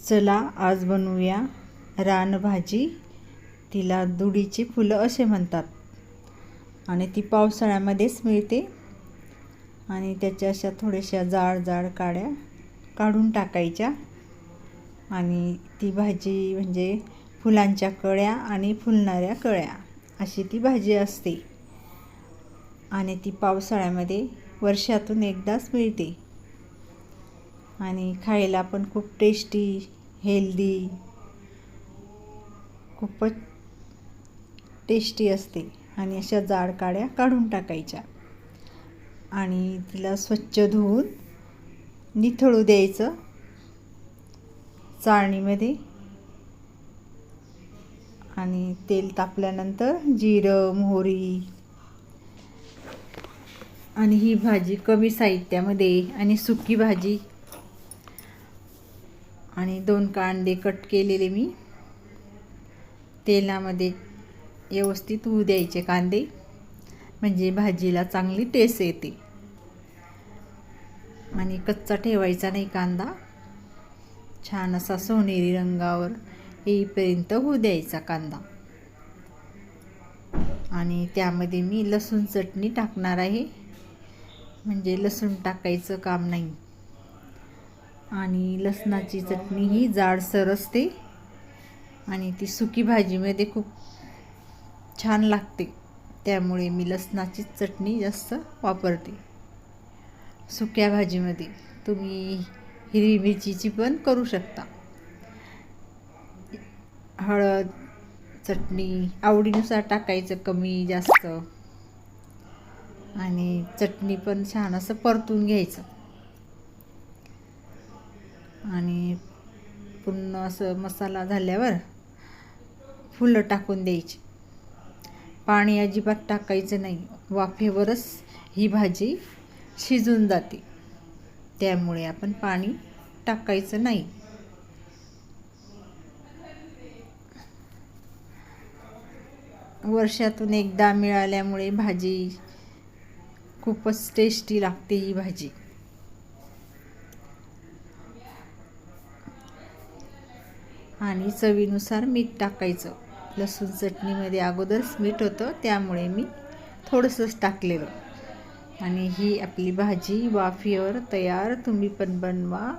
चला आज बनवूया रानभाजी. तिला दुडीची फुलं असे म्हणतात आणि ती पावसाळ्यामध्येच मिळते. आणि त्याच्या अशा थोड्याशा जाड जाड काड्या काढून टाकायच्या आणि ती भाजी म्हणजे फुलांच्या कळ्या आणि फुलणाऱ्या कळ्या अशी ती भाजी असते. आणि ती पावसाळ्यामध्ये वर्षातून एकदाच मिळते आणि खायला पण खूप टेस्टी, हेल्दी, खूपच टेस्टी असते. आणि अशा जाड काड्या काढून टाकायच्या आणि तिला स्वच्छ धुवून निथळू द्यायचं चाळणीमध्ये. आणि तेल तापल्यानंतर जिरं, मोहरी आणि ही भाजी कमी साहित्यामध्ये आणि सुकी भाजी. आणि 2 कांदे कट केलेले मी तेलामध्ये व्यवस्थित होऊ द्यायचे कांदे, म्हणजे भाजीला चांगली टेस्ट येते. आणि कच्चा ठेवायचा नाही कांदा, छान असा सोनेरी रंगावर येईपर्यंत होऊ द्यायचा कांदा. आणि त्यामध्ये मी लसूण चटणी टाकणार आहे, म्हणजे लसूण टाकायचं काम नाही. आणि लसणाची चटणी ही जाडसर असते आणि ती सुकी भाजीमध्ये खूप छान लागते, त्यामुळे मी लसणाची चटणी जास्त वापरते सुक्या भाजीमध्ये. तुम्ही हिरवी मिरचीची पण करू शकता. हळद, चटणी आवडीनुसार टाकायचं, कमी जास्त. आणि चटणी पण छान असं परतून घ्यायचं आणि पुन्हा असं मसाला झाल्यावर फुलं टाकून द्यायची. पाणी अजिबात टाकायचं नाही, वाफेवरच ही भाजी शिजून जाते, त्यामुळे आपण पाणी टाकायचं नाही. वर्षातून एकदा मिळाल्यामुळे भाजी खूपच टेस्टी लागते ही भाजी. आणि चवीनुसार मीठ टाकायचं. लसूण चटणीमध्ये अगोदरच मीठ होतं, त्यामुळे मी थोडंसंच टाकलेलं. आणि ही आपली भाजी वाफेवर तयार. तुम्ही पण बनवा.